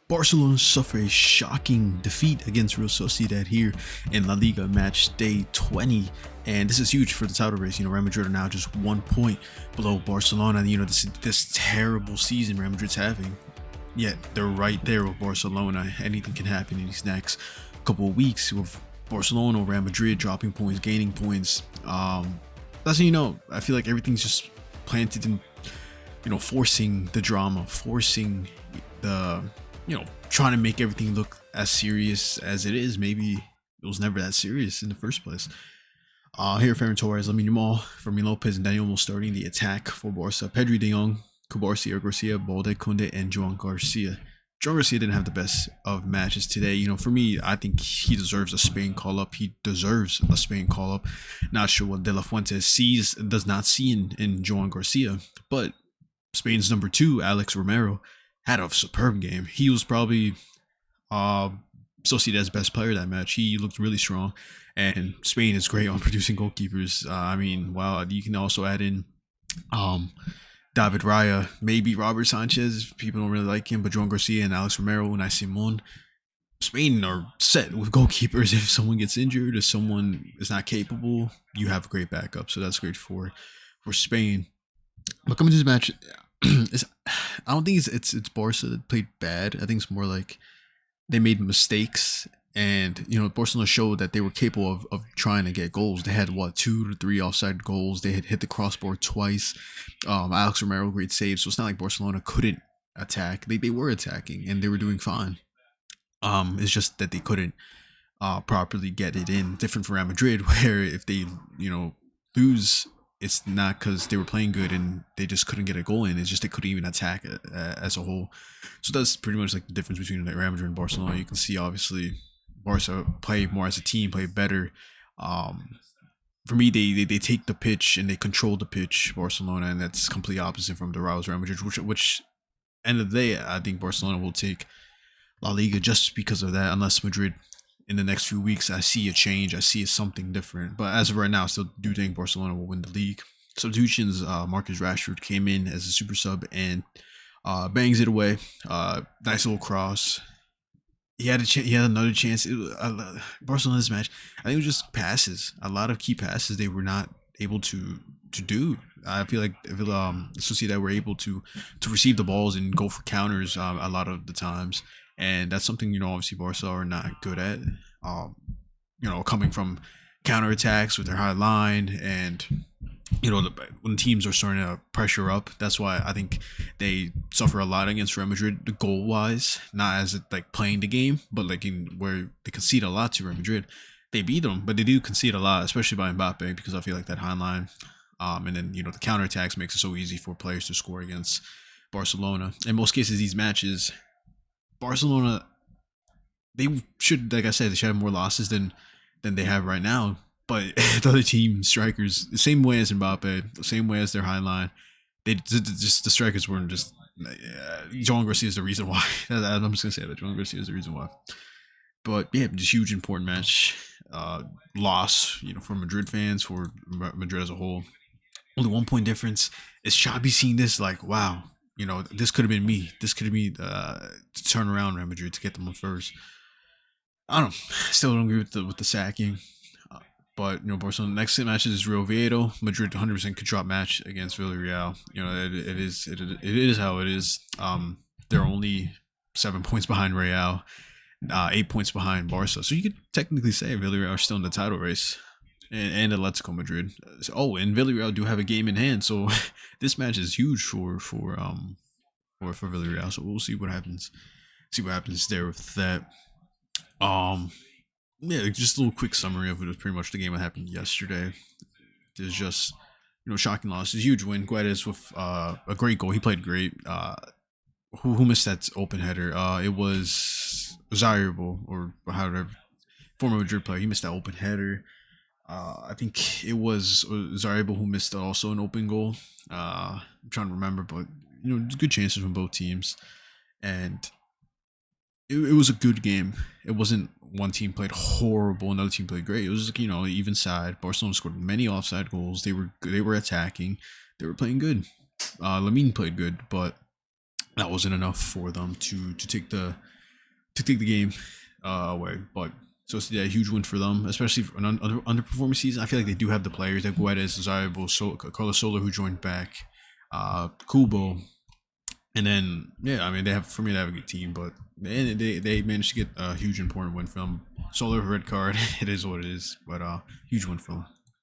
Barcelona suffer a shocking defeat against Real Sociedad here in La Liga match day 20, and this is huge for the title race. Real Madrid are now just 1 point below Barcelona. This terrible season Real Madrid's having, yet they're right there with Barcelona. Anything can happen in these next couple of weeks with Barcelona or Real Madrid dropping points, gaining points. That's I feel like everything's just planted in, forcing the drama, forcing the trying to make everything look as serious as it is. Maybe it was never that serious in the first place. Here, Ferran Torres, Lamine Yamal, Fermin Lopez, and Daniel Olmo starting the attack for Barca. Pedri, De Jong, Kubarsi, Garcia, Balde, Kunde, and Joan Garcia. Joan Garcia didn't have the best of matches today. For me, I think he deserves a Spain call-up. Not sure what De La Fuente does not see in Joan Garcia, but Spain's number 2, Alex Romero, had a superb game. He was probably Sociedad's best player that match. He looked really strong, and Spain is great on producing goalkeepers. Wow, you can also add in David Raya, maybe Robert Sanchez. People don't really like him, but Joan Garcia and Alex Romero, Unai Simon. Spain are set with goalkeepers. If someone gets injured or someone is not capable, you have a great backup. So that's great for Spain. But coming to this match, I don't think it's Barca that played bad. I think it's more like they made mistakes, and Barcelona showed that they were capable of trying to get goals. They had 2 to 3 offside goals. They had hit the crossbar twice. Alex Romero, great save. So it's not like Barcelona couldn't attack. They were attacking and they were doing fine. It's just that they couldn't properly get it in. Different from Real Madrid, where if they lose, it's not because they were playing good and they just couldn't get a goal in. It's just they couldn't even attack as a whole. So that's pretty much like the difference between Real Madrid and Barcelona. You can see obviously Barca play more as a team, play better. For me, they take the pitch and they control the pitch, Barcelona, and that's completely opposite from the Real Madrid. Which end of the day, I think Barcelona will take La Liga just because of that. Unless Madrid, in the next few weeks, I see a change. I see something different. But as of right now, I still do think Barcelona will win the league. Substitutions, Marcus Rashford came in as a super sub and bangs it away. Nice little cross. He had another chance. Barcelona's match, I think it was just passes. A lot of key passes they were not able to do. I feel like Sociedad were able to receive the balls and go for counters a lot of the times. And that's something, obviously Barca are not good at, coming from counterattacks with their high line and, when teams are starting to pressure up. That's why I think they suffer a lot against Real Madrid goal-wise, not as like playing the game, but like in where they concede a lot to Real Madrid. They beat them, but they do concede a lot, especially by Mbappe, because I feel like that high line, and then, the counterattacks makes it so easy for players to score against Barcelona. In most cases, these matches, Barcelona, they should, like I said, they should have more losses than they have right now. But the other team strikers, the same way as Mbappe, the same way as their high line, the strikers weren't just. Joan Garcia is the reason why. I'm just gonna say that Joan Garcia is the reason why. But yeah, just huge important match. Loss, for Madrid fans, for Madrid as a whole. Only 1 point difference. Is Xabi seeing this like, wow? This could have been me. This could have been to turn around Real Madrid to get them on first. I don't know. Still don't agree with the sacking. But Barcelona next match is Real Oviedo. Madrid 100% could drop match against Villarreal. It is how it is. They're only 7 points behind Real, 8 points behind Barca. So you could technically say Villarreal are still in the title race. And Atletico Madrid. And Villarreal do have a game in hand, so this match is huge for Villarreal. So we'll see what happens. See what happens there with that. Yeah, just a little quick summary of it. It was pretty much the game that happened yesterday. There's just shocking losses. Huge win. Guedes with a great goal. He played great. Who missed that open header? It was Zariable or however, former Madrid player. He missed that open header. I think it was Zariable who missed also an open goal. I'm trying to remember, but good chances from both teams, and it was a good game. It wasn't one team played horrible, another team played great. It was like even side. Barcelona scored many offside goals. They were attacking. They were playing good. Lamine played good, but that wasn't enough for them to take the to take the game away. But Sociedad, a huge win for them, especially for an underperforming season. I feel like they do have the players. Like Guedes, Desirable, Carlos Soler, who joined back, Kubo, and then yeah, I mean they have for me they have a good team, but they managed to get a huge important win from Soler red card. It is what it is, but huge win for them.